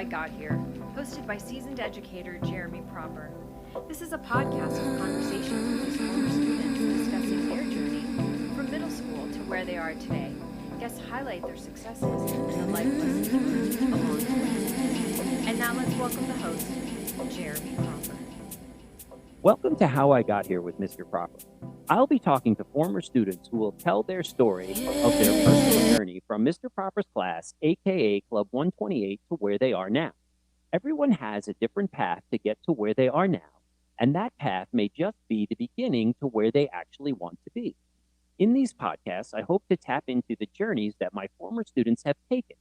I Got Here, hosted by seasoned educator Jeremy Proper. This is a podcast of conversations with his former students discussing their journey from middle school to where they are today. Guests highlight their successes and the life lessons learned along the way. And now let's welcome the host, Jeremy Proper. Welcome to How I Got Here with Mr. Proper. I'll be talking to former students who will tell their story of their personal journey from Mr. Proper's class, aka Club 128, to where they are now. Everyone has a different path to get to where they are now, and that path may just be the beginning to where they actually want to be. In these podcasts, I hope to tap into the journeys that my former students have taken.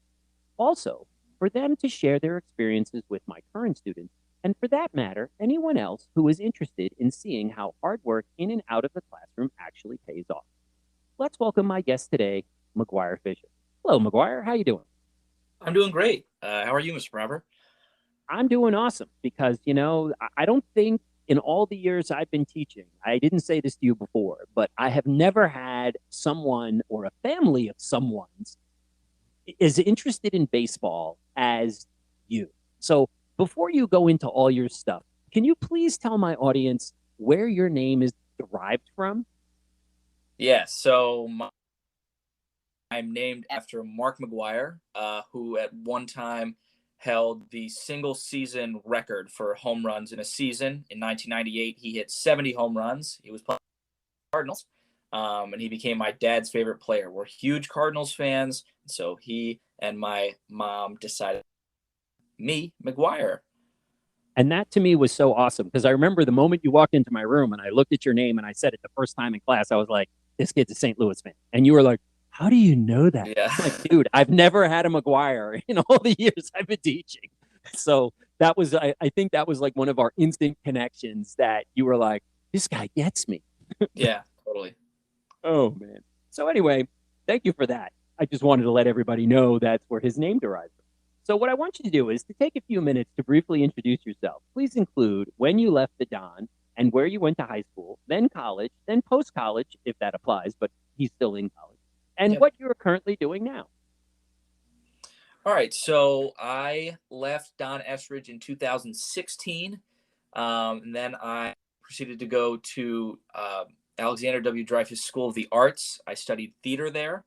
Also, for them to share their experiences with my current students, and for that matter, anyone else who is interested in seeing how hard work in and out of the classroom actually pays off. Let's welcome my guest today, McGwire Fisher. Hello, McGwire. How you doing? I'm doing great. How are you, Mr. Robert? I'm doing awesome because, I don't think in all the years I've been teaching, I didn't say this to you before, but I have never had someone or a family of someone's as interested in baseball as you. So before you go into all your stuff, can you please tell my audience where your name is derived from? Yeah, so I'm named after Mark McGwire, who at one time held the single season record for home runs in a season. In 1998, he hit 70 home runs. He was playing for the Cardinals, and he became my dad's favorite player. We're huge Cardinals fans, so he and my mom decided me, McGwire. And that to me was so awesome because I remember the moment you walked into my room and I looked at your name and I said it the first time in class, I was like, this kid's a St. Louis fan. And you were like, how do you know that? Yeah. Like, dude, I've never had a McGwire in all the years I've been teaching. So that was, I think that was like one of our instant connections that you were like, this guy gets me. Yeah, totally. Oh, man. So anyway, thank you for that. I just wanted to let everybody know that's where his name derives from. So what I want you to do is to take a few minutes to briefly introduce yourself. Please include when you left the Don and where you went to high school, then college, then post-college, if that applies, but he's still in college, and what you're currently doing now. All right, so I left Don Estridge in 2016, and then I proceeded to go to Alexander W. Dreyfus School of the Arts. I studied theater there.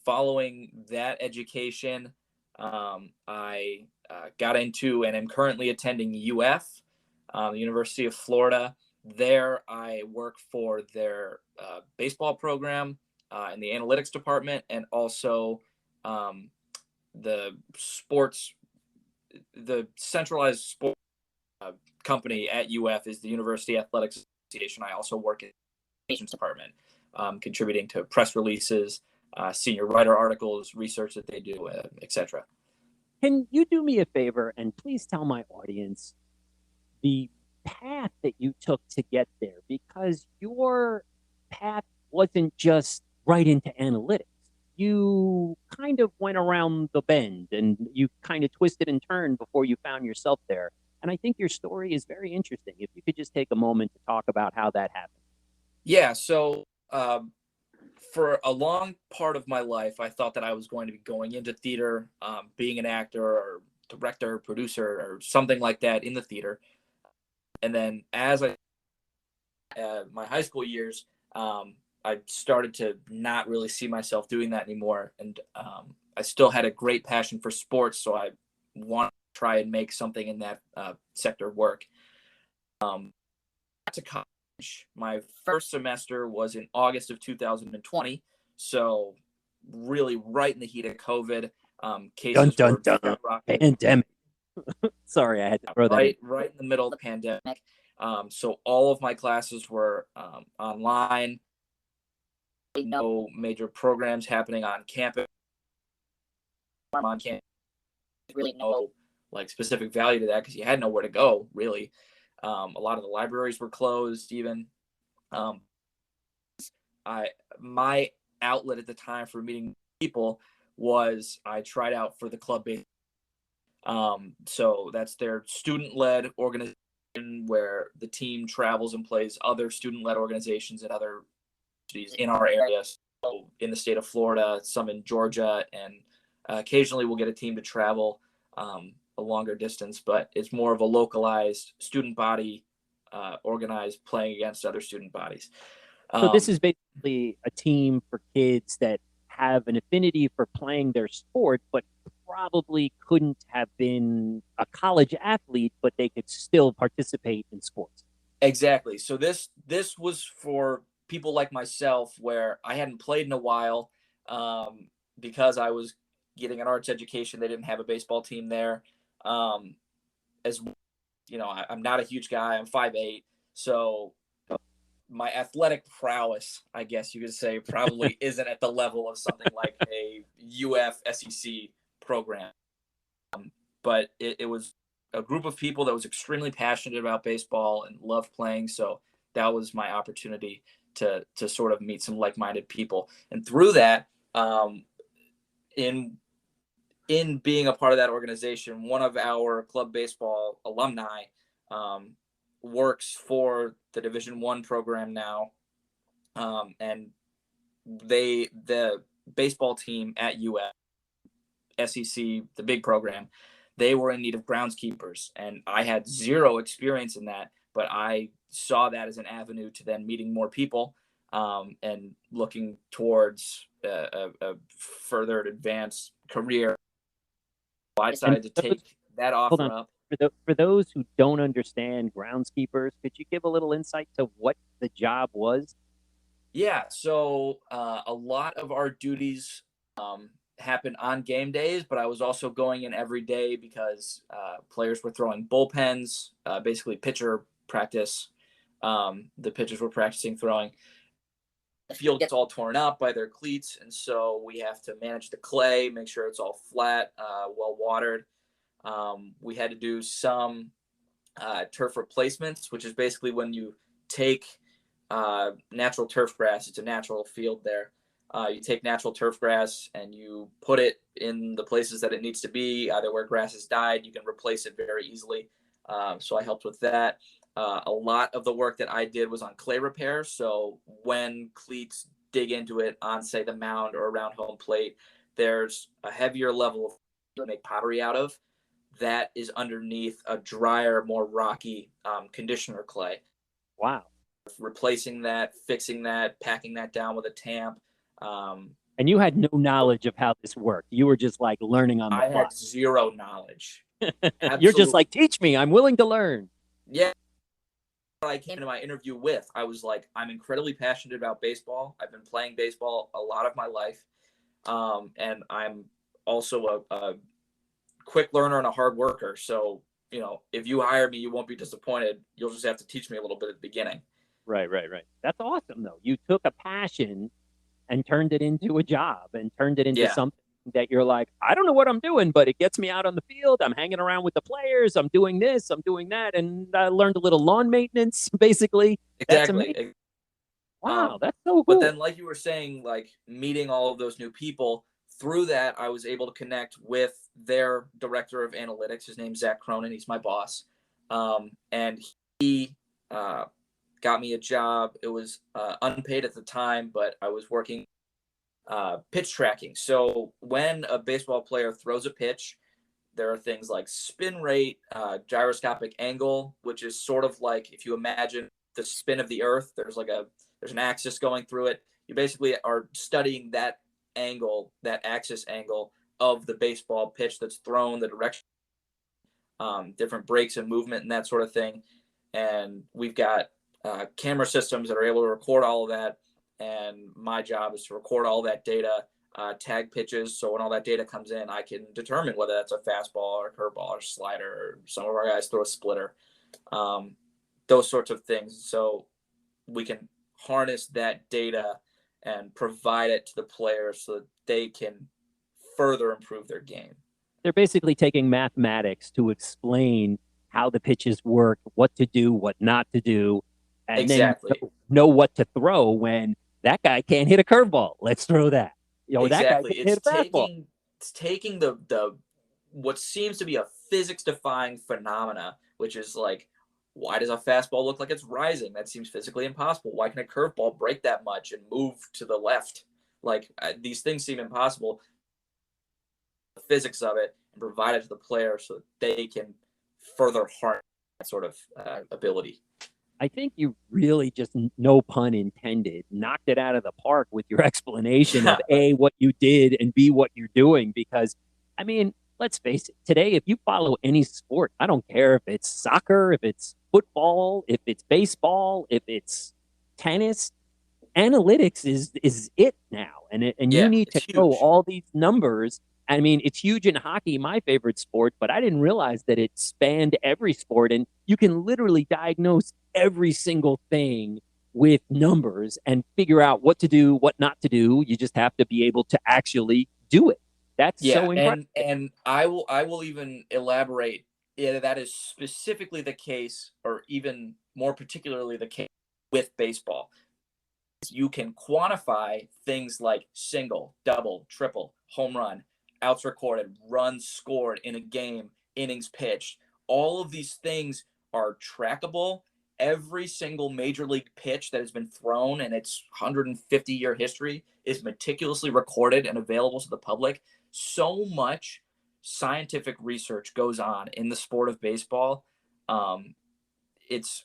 Following that education, I got into and am currently attending UF, the University of Florida. There, I work for their baseball program in the analytics department, and also the centralized sports company at UF is the University Athletics Association. I also work in the communications department, contributing to press releases, senior writer articles, research that they do, etc. Can you do me a favor and please tell my audience the path that you took to get there? Because your path wasn't just right into analytics. You kind of went around the bend and you kind of twisted and turned before you found yourself there. And I think your story is very interesting. If you could just take a moment to talk about how that happened. Yeah, so for a long part of my life, I thought that I was going to be going into theater, being an actor or director, producer, or something like that in the theater. And then as my high school years, I started to not really see myself doing that anymore. And I still had a great passion for sports, so I wanted to try and make something in that sector work. To college, my first semester was in August of 2020, so really right in the heat of COVID. Cases were skyrocketing. Pandemic. Sorry, I had to throw that in. Right in the middle of the pandemic. So all of my classes were online. No major programs happening on campus. On campus, really no like specific value to that because you had nowhere to go really. A lot of the libraries were closed even. My outlet at the time for meeting people was I tried out for the club-based. So that's their student-led organization where the team travels and plays other student-led organizations at other universities in our area. So in the state of Florida, some in Georgia, and occasionally we'll get a team to travel a longer distance, but it's more of a localized student body, organized, playing against other student bodies. So this is basically a team for kids that have an affinity for playing their sport, but probably couldn't have been a college athlete, but they could still participate in sports. Exactly. So this was for people like myself, where I hadn't played in a while, because I was getting an arts education. They didn't have a baseball team there. As you know, I'm not a huge guy. I'm 5'8", so my athletic prowess, I guess you could say, probably isn't at the level of something like a UF SEC program. But it was a group of people that was extremely passionate about baseball and loved playing. So that was my opportunity to sort of meet some like-minded people. And through that, in being a part of that organization, one of our club baseball alumni works for the Division I program now, and the baseball team at UF SEC, the big program, they were in need of groundskeepers, and I had zero experience in that, but I saw that as an avenue to then meeting more people, and looking towards a further advanced career. So I decided to take that offer up. For those who don't understand groundskeepers, could you give a little insight to what the job was? Yeah, so a lot of our duties happened on game days, but I was also going in every day because players were throwing bullpens, basically pitcher practice. The pitchers were practicing throwing. The field gets all torn up by their cleats, and so we have to manage the clay, make sure it's all flat, well watered. We had to do some turf replacements, which is basically when you take natural turf grass. It's a natural field there. You take natural turf grass and you put it in the places that it needs to be, either where grass has died. You can replace it very easily. So I helped with that. A lot of the work that I did was on clay repair. So when cleats dig into it on, say, the mound or around home plate, there's a heavier level of to make pottery out of that is underneath a drier, more rocky conditioner clay. Wow. Replacing that, fixing that, packing that down with a tamp. And you had no knowledge of how this worked. You were just like learning on the fly. I had zero knowledge. You're just like, teach me. I'm willing to learn. Yeah. I came to my interview with, I was like, I'm incredibly passionate about baseball. I've been playing baseball a lot of my life. And I'm also a quick learner and a hard worker. So, you know, if you hire me, you won't be disappointed. You'll just have to teach me a little bit at the beginning. Right. That's awesome, though. You took a passion and turned it into a job and turned it into something that you're like, I don't know what I'm doing, but it gets me out on the field. I'm hanging around with the players. I'm doing this, I'm doing that. And I learned a little lawn maintenance, basically. Exactly. That's wow, that's so cool. But then, like you were saying, like meeting all of those new people, through that, I was able to connect with their director of analytics. His name's Zach Cronin. He's my boss. And he got me a job. It was unpaid at the time, but I was working pitch tracking. So when a baseball player throws a pitch, there are things like spin rate, gyroscopic angle, which is sort of like if you imagine the spin of the earth, there's an axis going through it. You basically are studying that angle, that axis angle of the baseball pitch that's thrown, the direction, different breaks and movement and that sort of thing. And we've got camera systems that are able to record all of that. And my job is to record all that data, tag pitches. So when all that data comes in, I can determine whether that's a fastball or a curveball or slider, or some of our guys throw a splitter, those sorts of things. So we can harness that data and provide it to the players so that they can further improve their game. They're basically taking mathematics to explain how the pitches work, what to do, what not to do, and then know what to throw when that guy can't hit a curveball. Let's throw that. You know, exactly. That guy can't hit a fastball. It's taking the what seems to be a physics-defying phenomena, which is like, why does a fastball look like it's rising? That seems physically impossible. Why can a curveball break that much and move to the left? Like these things seem impossible. The physics of it, and provide it to the player so that they can further harness that sort of ability. I think you really just, no pun intended, knocked it out of the park with your explanation of A, what you did, and B, what you're doing. Because, I mean, let's face it, today, if you follow any sport, I don't care if it's soccer, if it's football, if it's baseball, if it's tennis, analytics is it now. And you need to know all these numbers. I mean, it's huge in hockey, my favorite sport, but I didn't realize that it spanned every sport. And you can literally diagnose every single thing with numbers and figure out what to do, what not to do. You just have to be able to actually do it. That's so incredible. And I will even elaborate. Yeah, that is specifically the case, or even more particularly the case with baseball. You can quantify things like single, double, triple, home run, outs recorded, runs scored in a game, innings pitched. All of these things are trackable. Every single major league pitch that has been thrown in its 150-year history is meticulously recorded and available to the public. So much scientific research goes on in the sport of baseball. It's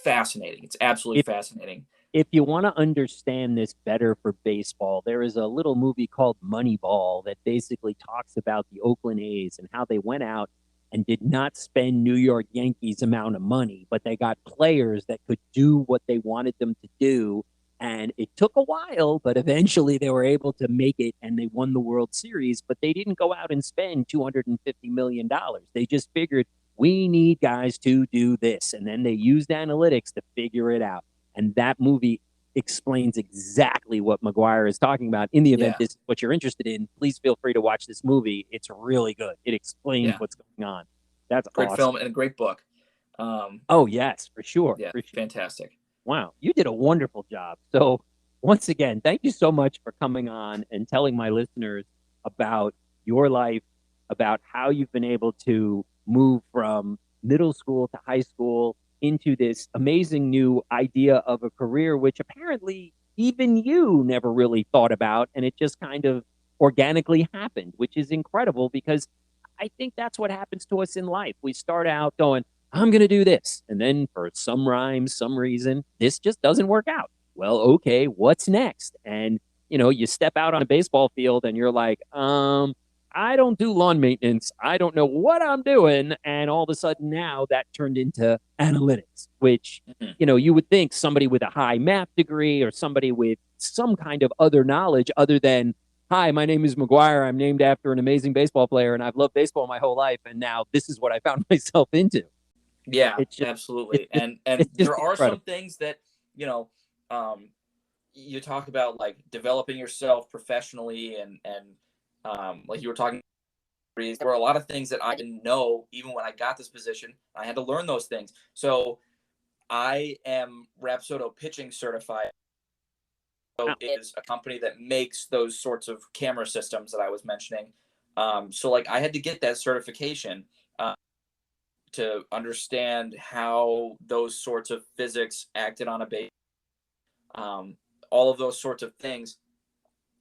fascinating. It's absolutely fascinating. If you want to understand this better for baseball, there is a little movie called Moneyball that basically talks about the Oakland A's and how they went out and did not spend New York Yankees amount of money, but they got players that could do what they wanted them to do. And it took a while, but eventually they were able to make it and they won the World Series, but they didn't go out and spend $250 million. They just figured, we need guys to do this. And then they used analytics to figure it out. And that movie explains exactly what McGwire is talking about. In the event this is what you're interested in, please feel free to watch this movie. It's really good. It explains what's going on. That's great awesome. film and a great book. Oh, yes, for sure. Yeah, for sure. Fantastic. Wow, you did a wonderful job. So once again, thank you so much for coming on and telling my listeners about your life, about how you've been able to move from middle school to high school into this amazing new idea of a career, which apparently even you never really thought about. And it just kind of organically happened, which is incredible because I think that's what happens to us in life. We start out going, I'm going to do this. And then for some rhyme, some reason, this just doesn't work out. Well, okay, what's next? And, you know, you step out on a baseball field and you're like, I don't do lawn maintenance. I don't know what I'm doing. And all of a sudden now that turned into analytics, which, you know, you would think somebody with a high math degree or somebody with some kind of other knowledge other than, hi, my name is McGwire. I'm named after an amazing baseball player and I've loved baseball my whole life. And now this is what I found myself into. Yeah, absolutely. And there are some things that, you know, you talk about like developing yourself professionally and like you were talking, there were a lot of things that I didn't know even when I got this position. I had to learn those things. So I am Rapsodo pitching certified. So it is a company that makes those sorts of camera systems that I was mentioning. So like I had to get that certification to understand how those sorts of physics acted on a base. All of those sorts of things.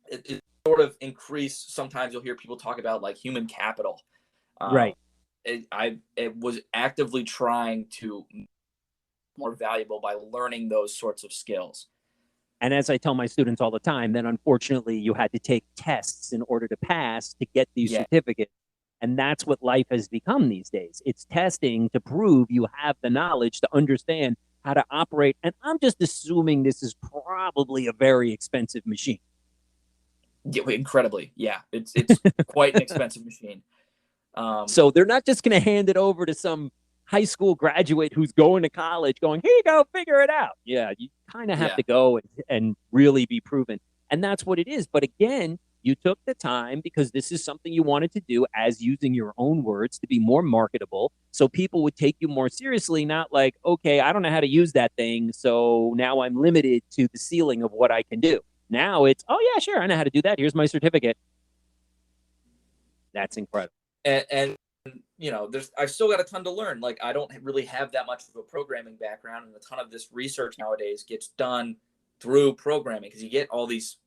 It sort of increase. Sometimes you'll hear people talk about like human capital. Right. It was actively trying to make it more valuable by learning those sorts of skills. And as I tell my students all the time, then unfortunately you had to take tests in order to pass to get these certificates. And that's what life has become these days. It's testing to prove you have the knowledge to understand how to operate. And I'm just assuming this is probably a very expensive machine. Yeah, incredibly. Yeah, it's quite an expensive machine. So they're not just going to hand it over to some high school graduate who's going to college going, here you go, figure it out. Yeah, you kind of have to go and really be proven. And that's what it is. But again, you took the time because this is something you wanted to do, as using your own words, to be more marketable. So people would take you more seriously, not like, okay, I don't know how to use that thing. So now I'm limited to the ceiling of what I can do. Now it's, oh yeah, sure, I know how to do that. Here's my certificate. That's incredible. And you know, I've still got a ton to learn. Like I don't really have that much of a programming background, and a ton of this research nowadays gets done through programming because you get all these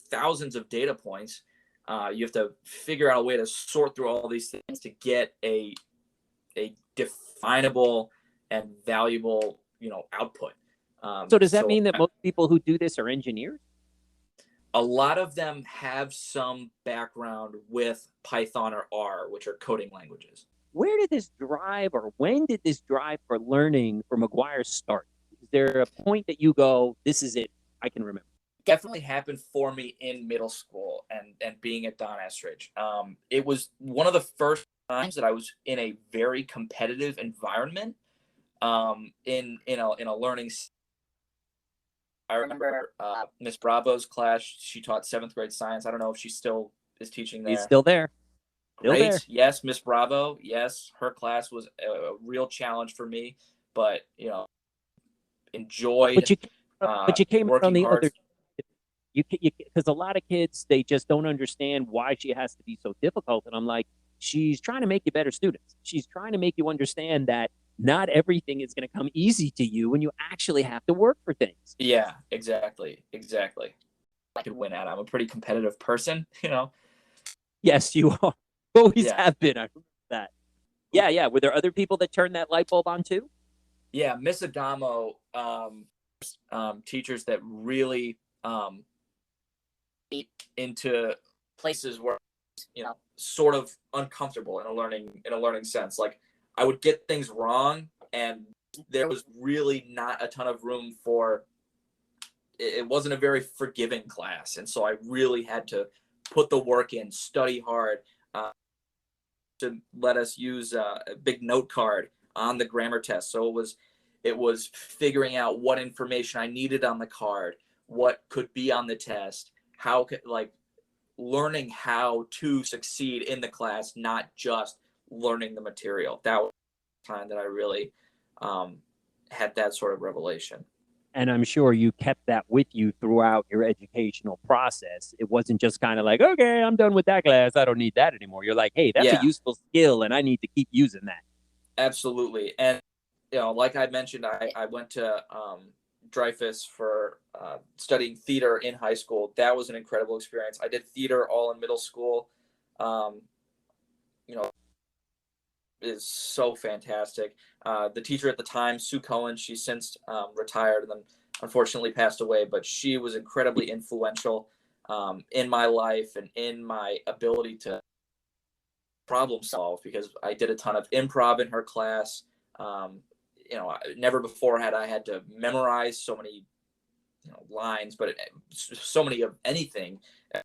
thousands of data points You have to figure out a way to sort through all these things to get a definable and valuable, output. So does that So mean that most people who do this are engineers? a lot of them have some background with Python or R, which are coding languages. Where did this drive, or when did this drive for learning for McGwire start? Is there a point that you go, this is it, I can remember? Definitely happened for me in middle school and being at Don Estridge. It was one of the first times that I was in a very competitive environment, in a learning. I remember Miss Bravo's class. She taught 7th grade science. I don't know if she still is teaching there. He's still there. Still Great. there. Yes, Miss Bravo. Yes, her class was a real challenge for me, but enjoyed. But you came out on the hard. other. Because a lot of kids, they just don't understand why she has to be so difficult. And I'm like, she's trying to make you better students. She's trying to make you understand that not everything is going to come easy to you, and you actually have to work for things. Yeah, exactly. I could win at. I'm a pretty competitive person, Yes, you are. Always Yeah. have been. I remember that. Yeah. Were there other people that turned that light bulb on too? Yeah, Miss Adamo, teachers that really into places where sort of uncomfortable in a learning sense. Like I would get things wrong, and there was really not a ton of room for. It wasn't a very forgiving class, and so I really had to put the work in, study hard, to let us use a big note card on the grammar test. So it was figuring out what information I needed on the card, what could be on the test, how could learning how to succeed in the class, not just learning the material. That was the time that I really had that sort of revelation. And I'm sure you kept that with you throughout your educational process. It wasn't just kind of like, okay, I'm done with that class, I don't need that anymore. You're like, hey, that's a useful skill, and I need to keep using that. Absolutely. And like I mentioned, I went to Dreyfus for studying theater in high school. That was an incredible experience. I did theater all in middle school. Is so fantastic. The teacher at the time, Sue Cohen, she's since retired and then unfortunately passed away, but she was incredibly influential in my life and in my ability to problem solve, because I did a ton of improv in her class. Never before had I had to memorize so many lines, but so many of anything.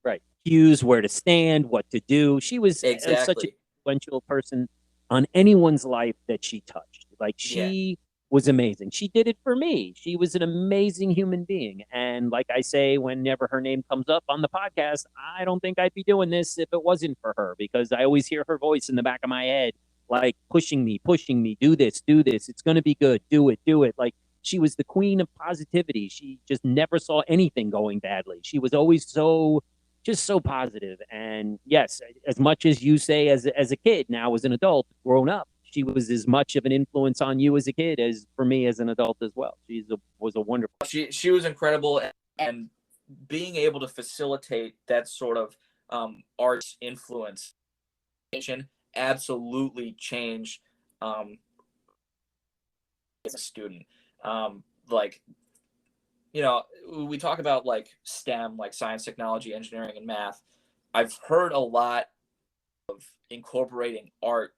Right. Cues, where to stand, what to do. She was such an influential person on anyone's life that she touched. Like, she was amazing. She did it for me. She was an amazing human being. And like I say, whenever her name comes up on the podcast, I don't think I'd be doing this if it wasn't for her, because I always hear her voice in the back of my head, like pushing me, do this. It's going to be good. Do it. Like, she was the queen of positivity. She just never saw anything going badly. She was always just so positive. And yes, as much as you say as a kid, now as an adult, grown up, she was as much of an influence on you as a kid as for me as an adult as well. She was a wonderful. She was incredible, and being able to facilitate that sort of arts influence absolutely changed as a student. We talk about like STEM, like science, technology, engineering, and math. I've heard a lot of incorporating art,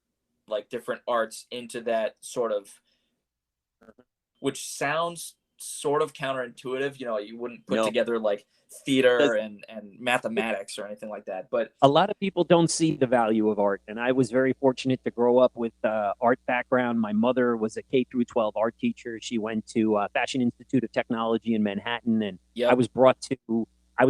like different arts, into that sort of, which sounds sort of counterintuitive. You wouldn't put together like theater and mathematics or anything like that. But a lot of people don't see the value of art. And I was very fortunate to grow up with art background. My mother was a K-12 art teacher. She went to Fashion Institute of Technology in Manhattan. And I was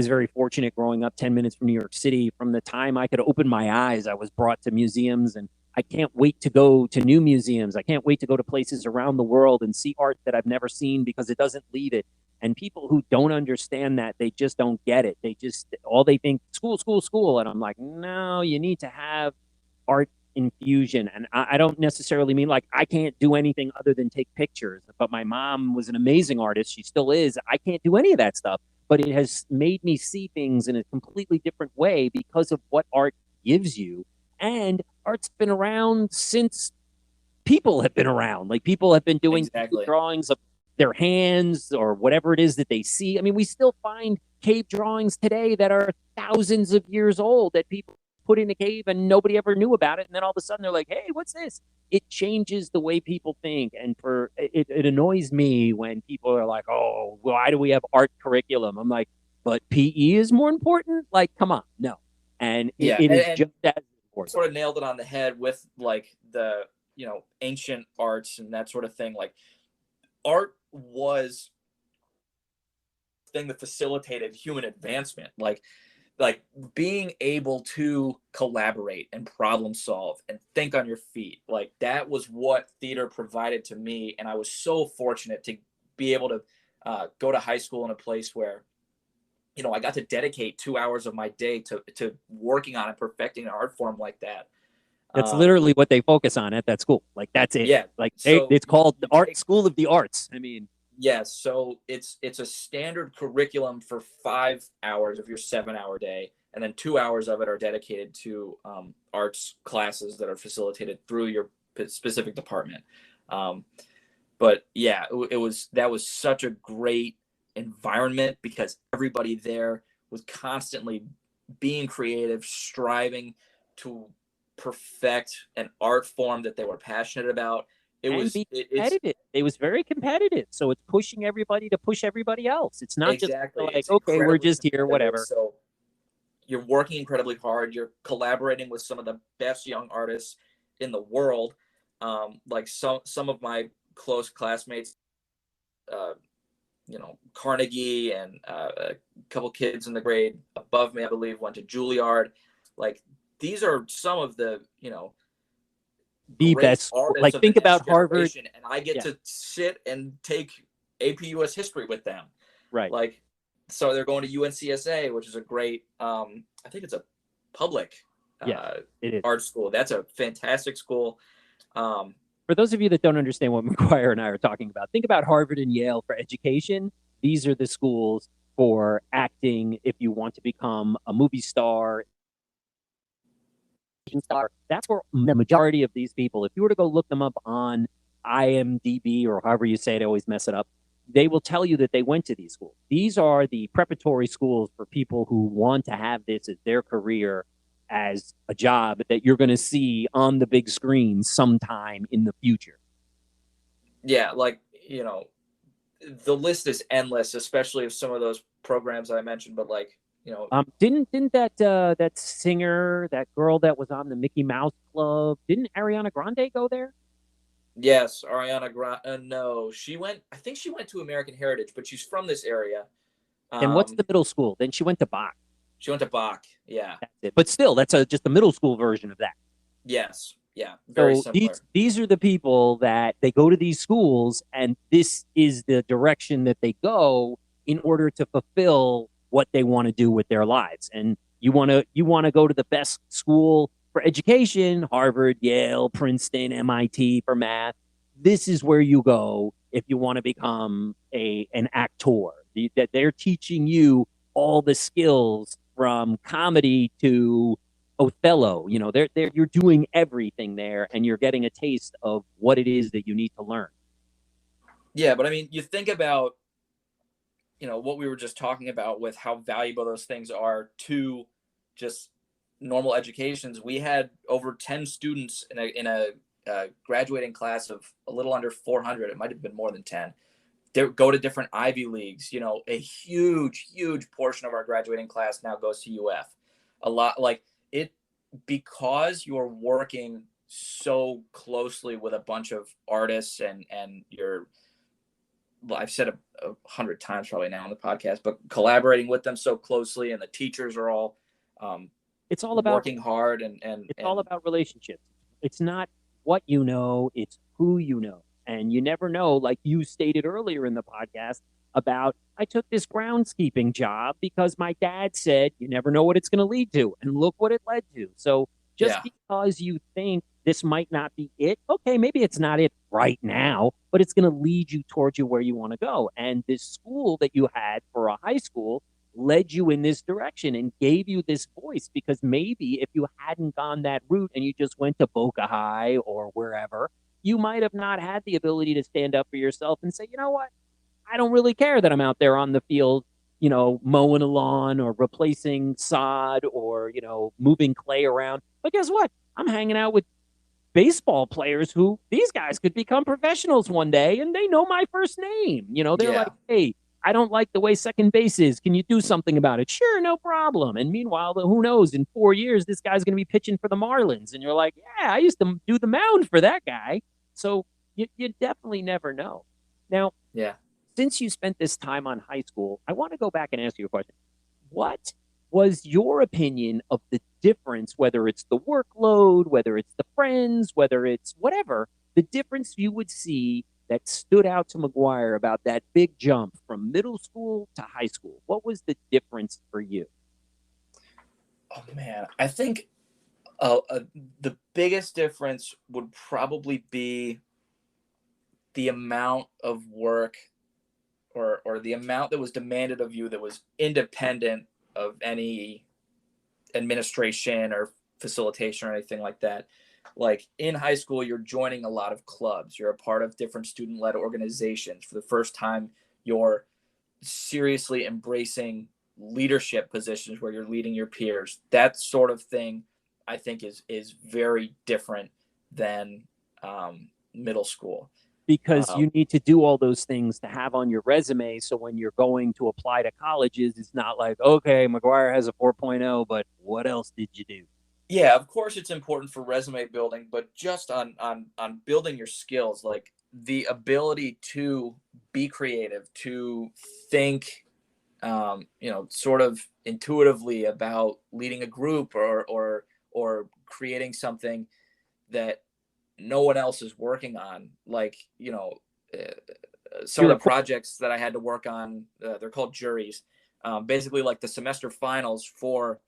very fortunate growing up 10 minutes from New York City. From the time I could open my eyes, I was brought to museums, and I can't wait to go to new museums. I can't wait to go to places around the world and see art that I've never seen, because it doesn't leave it. And people who don't understand that, they just don't get it. All they think, school. And I'm like, no, you need to have art infusion. And I don't necessarily mean like I can't do anything other than take pictures. But my mom was an amazing artist. She still is. I can't do any of that stuff. but it has made me see things in a completely different way because of what art gives you. And art's been around since people have been around. Like, people have been doing Exactly. drawings of their hands or whatever it is that they see. I mean, we still find cave drawings today that are thousands of years old that people put in a cave and nobody ever knew about it. And then all of a sudden they're like, hey, what's this? It changes the way people think. And it annoys me when people are like, oh, why do we have art curriculum? I'm like, but PE is more important? Like, come on, no. And it is just as important. Sort of nailed it on the head with like the, ancient arts and that sort of thing. Like, art was the thing that facilitated human advancement. Like being able to collaborate and problem solve and think on your feet. Like, that was what theater provided to me. And I was so fortunate to be able to go to high school in a place where, I got to dedicate 2 hours of my day to working on and perfecting an art form like that. That's literally what they focus on at that school. Like, that's it. Yeah. Like, it's called the Art School of the Arts. I mean, yes. So it's a standard curriculum for 5 hours of your 7-hour day. And then 2 hours of it are dedicated to arts classes that are facilitated through your specific department. But yeah, that was such a great environment because everybody there was constantly being creative, striving to perfect an art form that they were passionate about. It was very competitive. So it's pushing everybody to push everybody else. It's not exactly. Just like, okay, we're just here, whatever. So you're working incredibly hard. You're collaborating with some of the best young artists in the world. Like some of my close classmates, Carnegie, and a couple kids in the grade above me, I believe, went to Juilliard. Like, these are some of the, the best. Like, think about Harvard, and I get to sit and take AP US history with them. Right. Like, so they're going to UNCSA, which is a great, I think it's a public art school. That's a fantastic school. For those of you that don't understand what McGwire and I are talking about, think about Harvard and Yale for education. These are the schools for acting. If you want to become a movie star, that's where the majority of these people, if you were to go look them up on IMDb or however you say it, I always mess it up, they will tell you that they went to these schools. These are the preparatory schools for people who want to have this as their career, as a job that you're going to see on the big screen sometime in the future. Yeah, like, the list is endless, especially of some of those programs I mentioned, but like, didn't that singer, that girl that was on the Mickey Mouse Club, didn't Ariana Grande go there? Yes, Ariana Grande. No, I think she went to American Heritage, but she's from this area. And what's the middle school? Then she went to Bach. She went to Bach. Yeah. That's it. But still, that's just the middle school version of that. Yes. Yeah. Very similar. These are the people that they go to these schools, and this is the direction that they go in order to fulfill what they want to do with their lives. And you want to go to the best school for education, Harvard, Yale, Princeton, MIT for math. This is where you go if you want to become an actor. That they're teaching you all the skills from comedy to Othello. You're doing everything there, and you're getting a taste of what it is that you need to learn. Yeah, but I mean, you think about, what we were just talking about with how valuable those things are to just normal educations. We had over 10 students in a graduating class of a little under 400. It might have been more than 10. They go to different Ivy Leagues. A huge portion of our graduating class now goes to UF. A lot, like it, because you're working so closely with a bunch of artists and you're, I've said 100 times probably now on the podcast, but collaborating with them so closely, and the teachers are all, it's all about working hard and it's all about relationships. It's not what you know, it's who you know. And you never know, like you stated earlier in the podcast about, I took this groundskeeping job because my dad said, you never know what it's going to lead to. And look what it led to. So Just Yeah. because you think this might not be it, okay, maybe it's not it right now, but it's going to lead you towards you where you want to go. And this school that you had for a high school led you in this direction and gave you this voice, because maybe if you hadn't gone that route and you just went to Boca High or wherever, you might have not had the ability to stand up for yourself and say, you know what? I don't really care that I'm out there on the field, mowing a lawn or replacing sod or, moving clay around. But guess what? I'm hanging out with baseball players who these guys could become professionals one day, and they know my first name. They're Yeah. like, hey, I don't like the way second base is. Can you do something about it? Sure, no problem. And meanwhile, who knows, in 4 years, this guy's going to be pitching for the Marlins. And you're like, yeah, I used to do the mound for that guy. So you definitely never know. Now, Yeah. since you spent this time on high school, I want to go back and ask you a question. What was your opinion of the difference, whether it's the workload, whether it's the friends, whether it's whatever, the difference you would see that stood out to McGwire about that big jump from middle school to high school? What was the difference for you? Oh man, I think the biggest difference would probably be the amount of work or the amount that was demanded of you that was independent of any administration or facilitation or anything like that. Like in high school, you're joining a lot of clubs. You're a part of different student-led organizations. For the first time, you're seriously embracing leadership positions where you're leading your peers. That sort of thing, I think, is very different than middle school. Because you need to do all those things to have on your resume. So when you're going to apply to colleges, it's not like, okay, McGwire has a 4.0, but what else did you do? Yeah, of course it's important for resume building, but just on building your skills, like the ability to be creative, to think, sort of intuitively about leading a group or creating something that no one else is working on. Like, some of the projects that I had to work on, they're called juries. Basically, like the semester finals for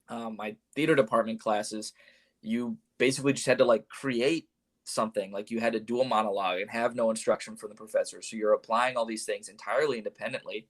my theater department classes, you basically just had to like create something. Like you had to do a monologue and have no instruction from the professor. So you're applying all these things entirely independently.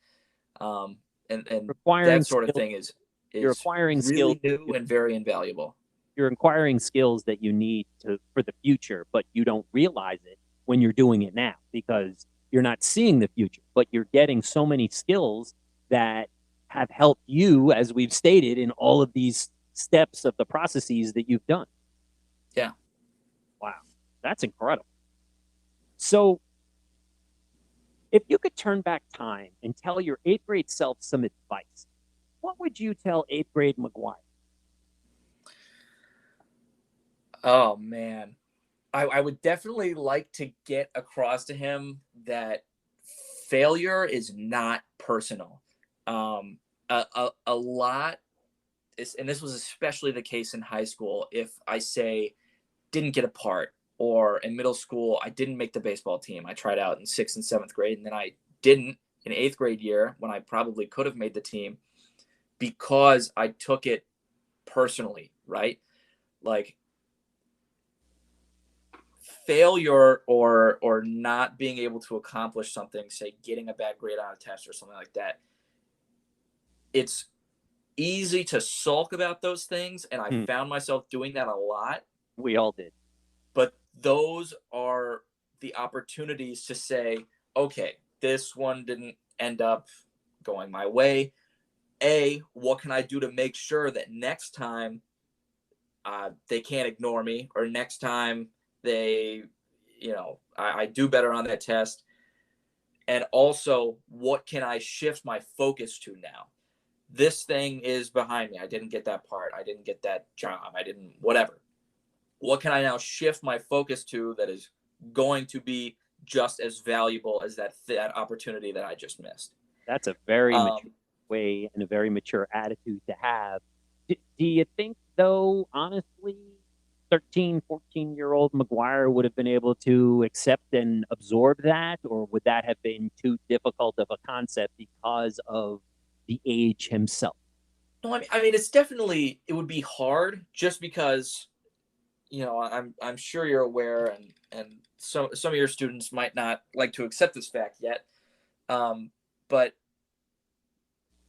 And Requiring that sort of skills, thing is you're acquiring skills. really new and very invaluable. You're acquiring skills that you need for the future, but you don't realize it when you're doing it now because you're not seeing the future, but you're getting so many skills that have helped you, as we've stated, in all of these steps of the processes that you've done. Yeah. Wow. That's incredible. So if you could turn back time and tell your 8th grade self some advice, what would you tell 8th grade McGwire? Oh man, I would definitely like to get across to him that failure is not personal. A lot is, and this was especially the case in high school. If I say didn't get a part, or in middle school I didn't make the baseball team, I tried out in 6th and 7th grade, and then I didn't in 8th grade year when I probably could have made the team because I took it personally, right? Like failure or not being able to accomplish something, say getting a bad grade on a test or something like that, it's easy to sulk about those things, and I found myself doing that a lot. We all did. But those are the opportunities to say, okay, this one didn't end up going my way. What can I do to make sure that next time they can't ignore me, or next time they, I do better on that test. And also, what can I shift my focus to now? This thing is behind me. I didn't get that part. I didn't get that job. I didn't, whatever. What can I now shift my focus to that is going to be just as valuable as that opportunity that I just missed? That's a very mature way and a very mature attitude to have. Do you think, though, honestly, 13, 14-year-old McGwire would have been able to accept and absorb that, or would that have been too difficult of a concept because of the age himself? No, I mean, it's definitely, it would be hard just because, I'm sure you're aware, and some of your students might not like to accept this fact yet. But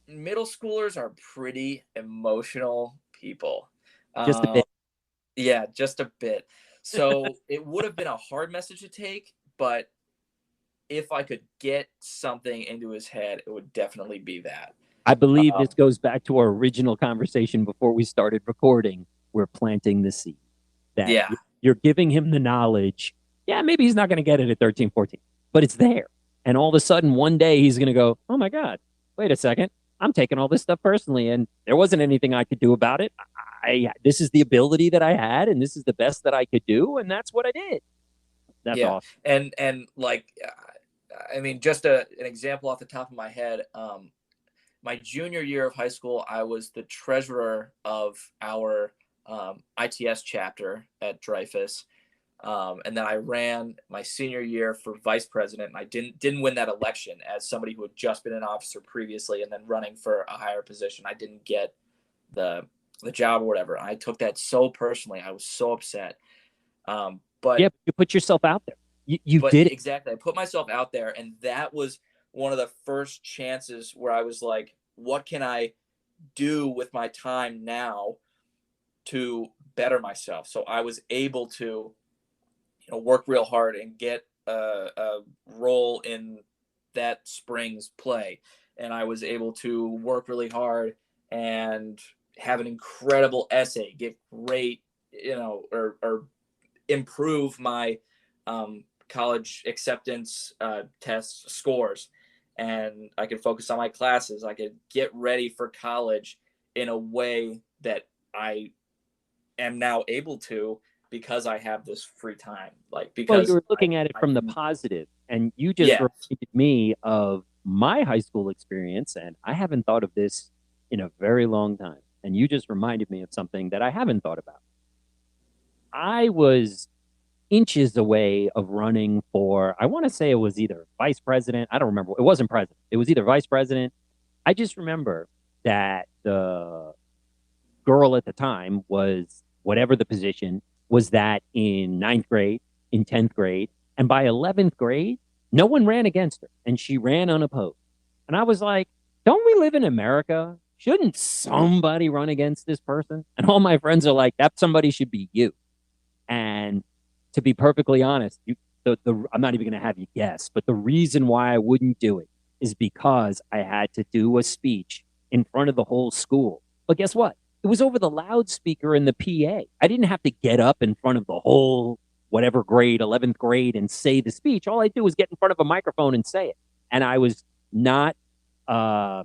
middle schoolers are pretty emotional people. Just a bit. Yeah, just a bit. So it would have been a hard message to take, but if I could get something into his head, it would definitely be that. I believe Um, this goes back to our original conversation before we started recording. We're planting the seed that yeah, you're giving him the knowledge. Yeah, maybe he's not going to get it at 13, 14, but it's there. And all of a sudden, one day he's going to go, oh my God, wait a second. I'm taking all this stuff personally, and there wasn't anything I could do about it. This is the ability that I had, and this is the best that I could do, and that's what I did. That's yeah, awesome. and like, I mean, just an example off the top of my head. My junior year of high school, I was the treasurer of our ITS chapter at Dreyfus. And then I ran my senior year for vice president, and I didn't win that election as somebody who had just been an officer previously and then running for a higher position. I didn't get the job or whatever. I took that so personally. I was so upset. But yeah, you put yourself out there. You did it. Exactly. I put myself out there, and that was one of the first chances where I was like, what can I do with my time now to better myself? So I was able to, work real hard and get a role in that spring's play. And I was able to work really hard and have an incredible essay, get great, or improve my college acceptance test scores. And I could focus on my classes. I could get ready for college in a way that I am now able to, because I have this free time. Like, because you were looking at it from the positive, and you just Yeah. reminded me of my high school experience, and I haven't thought of this in a very long time. And you just reminded me of something that I haven't thought about. I was inches away of running for, I want to say it was either vice president. I don't remember. It wasn't president. It was either vice president. I just remember that the girl at the time was, whatever the position was, that in 9th grade, in 10th grade, and by 11th grade, no one ran against her, and she ran unopposed. And I was like, don't we live in America? Shouldn't somebody run against this person? And all my friends are like, that somebody should be you. And to be perfectly honest, I'm not even going to have you guess, but the reason why I wouldn't do it is because I had to do a speech in front of the whole school. But guess what? It was over the loudspeaker in the PA. I didn't have to get up in front of the whole whatever grade, 11th grade, and say the speech. All I do was get in front of a microphone and say it. And I was not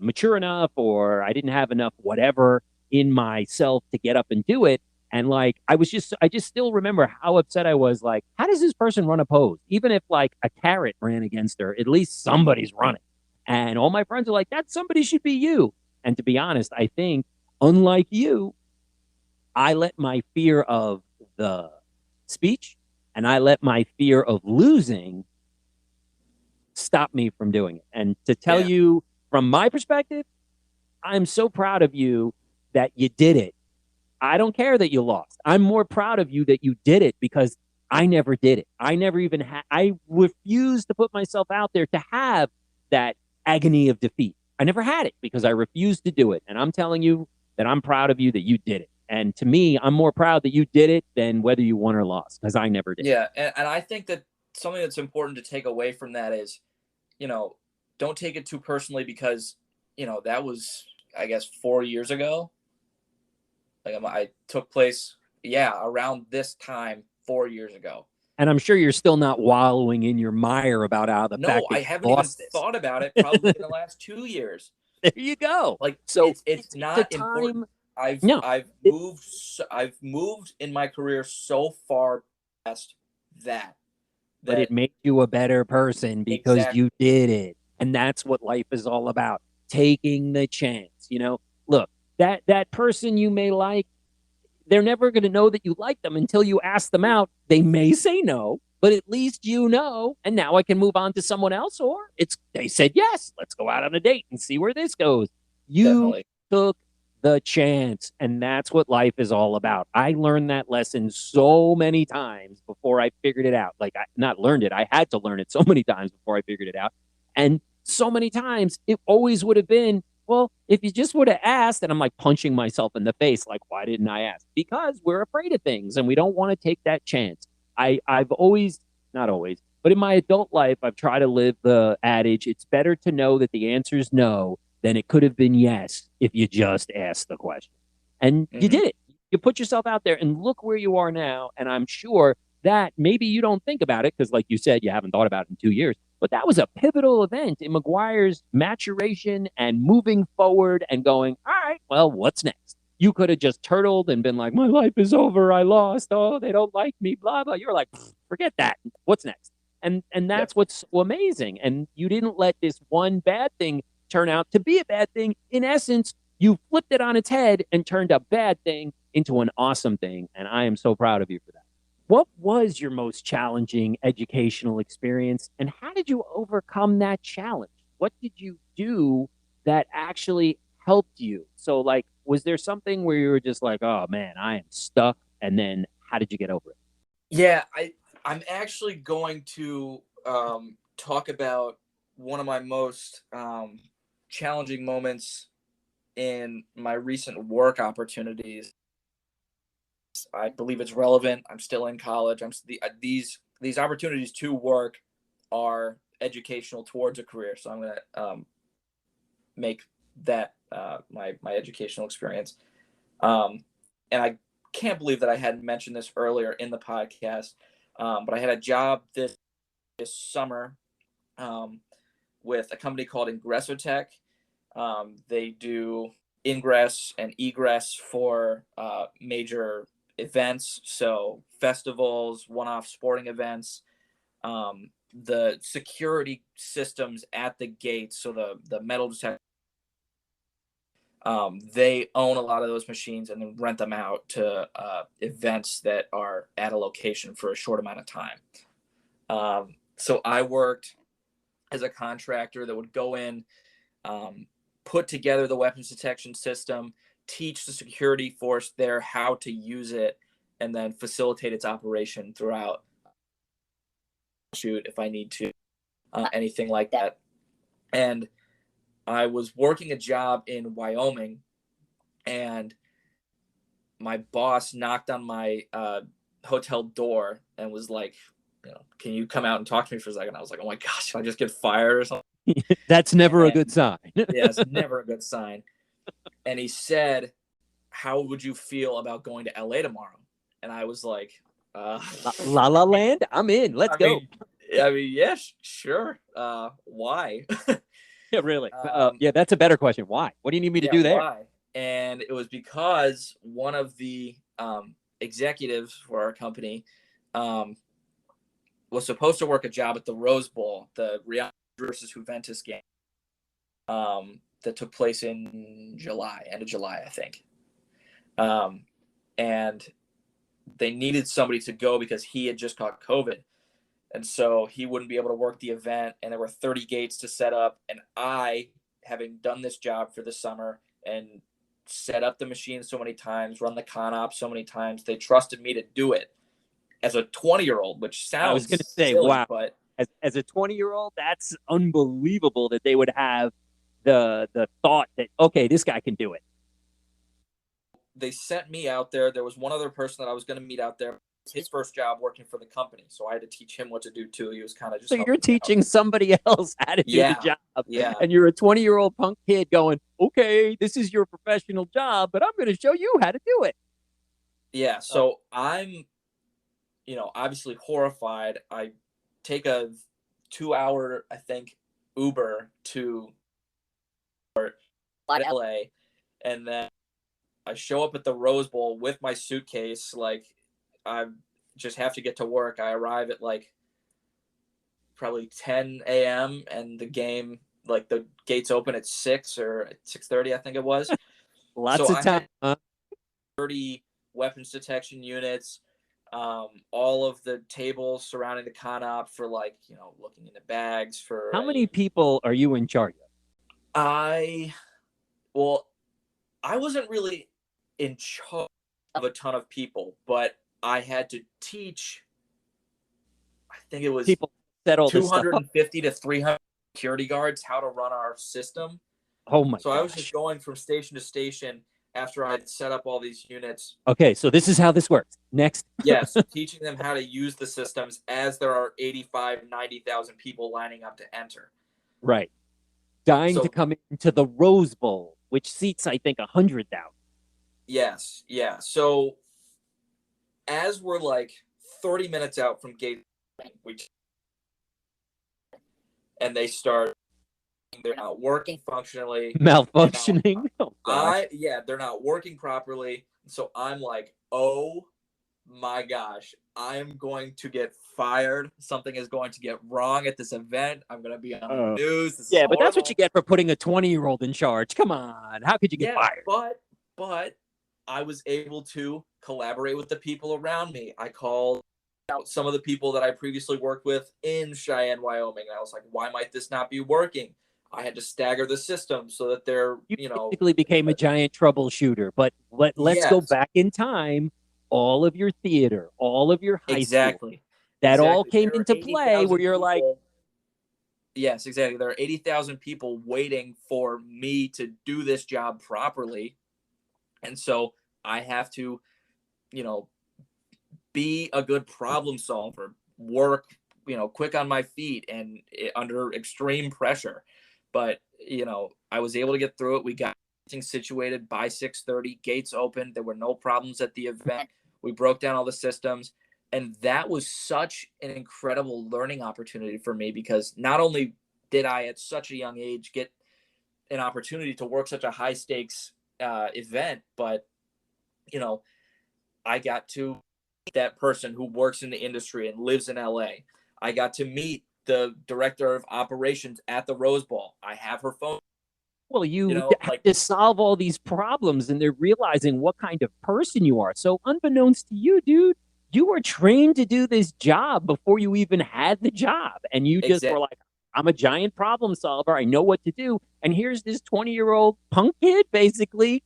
mature enough, or I didn't have enough whatever in myself to get up and do it. And like, I just still remember how upset I was. Like, how does this person run opposed? Even if like a carrot ran against her, at least somebody's running. And all my friends are like, that somebody should be you. And to be honest, I think, unlike you, I let my fear of the speech and I let my fear of losing stop me from doing it. And to tell you from my perspective, I'm so proud of you that you did it. I don't care that you lost. I'm more proud of you that you did it, because I never did it. I never even had, I refused to put myself out there to have that agony of defeat. I never had it because I refused to do it. And I'm telling you that I'm proud of you that you did it. And to me, I'm more proud that you did it than whether you won or lost, because I never did. Yeah. And I think that something that's important to take away from that is, don't take it too personally, because, that was, I guess, 4 years ago. Like, I took place, around this time 4 years ago. And I'm sure you're still not wallowing in your mire about how the fact that I haven't even thought about it probably in the last 2 years. There you go. Like, so it's not important. I've moved in my career so far past that. But it made you a better person because you did it. And that's what life is all about. Taking the chance. Look, that person you may like, they're never going to know that you like them until you ask them out. They may say no, but at least you know. And now I can move on to someone else, or they said yes. Let's go out on a date and see where this goes. You took the chance. And that's what life is all about. I learned that lesson so many times before I figured it out. Like, I not learned it, I had to learn it so many times before I figured it out. And so many times it always would have been, well, if you just would have asked, and I'm like punching myself in the face, like, why didn't I ask? Because we're afraid of things and we don't want to take that chance. I've always, not always, but in my adult life, I've tried to live the adage, it's better to know that the answer is no than it could have been yes if you just asked the question. And you did it. You put yourself out there and look where you are now. And I'm sure that maybe you don't think about it because, like you said, you haven't thought about it in 2 years. But that was a pivotal event in McGwire's maturation and moving forward and going, all right, well, what's next? You could have just turtled and been like, my life is over. I lost. Oh, they don't like me, blah, blah. You're like, forget that. What's next? And that's what's so amazing. And you didn't let this one bad thing turn out to be a bad thing. In essence, you flipped it on its head and turned a bad thing into an awesome thing. And I am so proud of you for that. What was your most challenging educational experience, and how did you overcome that challenge? What did you do that actually helped you? So, like, was there something where you were just like, oh man, I am stuck? And then how did you get over it? Yeah, I'm actually going to talk about one of my most challenging moments in my recent work opportunities. I believe it's relevant. I'm still in college. These opportunities to work are educational towards a career. So I'm going to make that my educational experience. And I can't believe that I hadn't mentioned this earlier in the podcast. But I had a job this summer with a company called Ingressotech. They do ingress and egress for major events, so festivals, one-off sporting events, the security systems at the gates, so the metal detector, they own a lot of those machines and then rent them out to events that are at a location for a short amount of time. So I worked as a contractor that would go in, put together the weapons detection system, teach the security force there how to use it, and then facilitate its operation throughout. Shoot if I need to, anything like that. And I was working a job in Wyoming, and my boss knocked on my hotel door and was like, can you come out and talk to me for a second? I was like, oh my gosh, should I just get fired or something? That's never a good sign. Yeah, it's never a good sign. And he said, how would you feel about going to LA tomorrow? And I was like, La La Land, I'm in. Let's go. I mean, yes, sure. Why? Yeah, really. Yeah, that's a better question. Why? What do you need me to do there? Why? And it was because one of the executives for our company was supposed to work a job at the Rose Bowl, the Real versus Juventus game that took place in end of July, I think. And they needed somebody to go because he had just caught COVID. And so he wouldn't be able to work the event. And there were 30 gates to set up. And I, having done this job for the summer and set up the machine so many times, run the con op so many times, they trusted me to do it as a 20-year-old, which sounds I was going to say, silly, wow. But as a 20-year-old, that's unbelievable that they would have the thought that, okay, this guy can do it. They sent me out there. There was one other person that I was going to meet out there. His first job working for the company, so I had to teach him what to do too. He was kind of just. So you're teaching somebody else how to do the job, and you're a 20-year-old punk kid going, "Okay, this is your professional job, but I'm going to show you how to do it." Yeah, so I'm, obviously horrified. I take a 2-hour, I think, Uber to LA, and then I show up at the Rose Bowl with my suitcase, like. I just have to get to work. I arrive at like probably 10 a.m. and the game, like the gates open at 6 or at 6:30, I think it was. Lots of time. 30 weapons detection units, all of the tables surrounding the con op for looking in the bags for. How many people are you in charge of? Well, I wasn't really in charge of a ton of people, but I had to teach, I think it was People set all this stuff up. 250 to 300 security guards how to run our system. Oh my So I was just gosh. going from station to station after I'd set up all these units. Okay, so this is how this works. Next. Yes, teaching them how to use the systems as there are 85, 90,000 people lining up to enter. Right. Dying So- to come into the Rose Bowl, which seats, I think, 100,000. Yes, yeah. So as we're like 30 minutes out from gate, and they start, they're not working functionally. Malfunctioning. Oh, gosh. They're not working properly. So I'm like, oh my gosh, I'm going to get fired. Something is going to get wrong at this event. I'm going to be on the news. This is Yeah, but that's what horrible. you get for putting a 20-year-old in charge. Come on. How could you get fired? But I was able to collaborate with the people around me. I called out some of the people that I previously worked with in Cheyenne, Wyoming. And I was like, why might this not be working? I had to stagger the system so that they're, You basically became a giant troubleshooter. But let's go back in time. All of your theater, all of your high school, that all came into play where you're like, yes, exactly. There are 80,000 people waiting for me to do this job properly. And so I have to, be a good problem solver, work, quick on my feet and under extreme pressure. But, I was able to get through it. We got everything situated by 6:30, gates open. There were no problems at the event. We broke down all the systems. And that was such an incredible learning opportunity for me, because not only did I at such a young age get an opportunity to work such a high stakes event, but, I got to meet that person who works in the industry and lives in LA. I got to meet the director of operations at the Rose Bowl. I have her phone. Well, you have to solve all these problems, and they're realizing what kind of person you are. So unbeknownst to you, dude, you were trained to do this job before you even had the job. And you just were like, I'm a giant problem solver. I know what to do. And here's this 20-year-old punk kid basically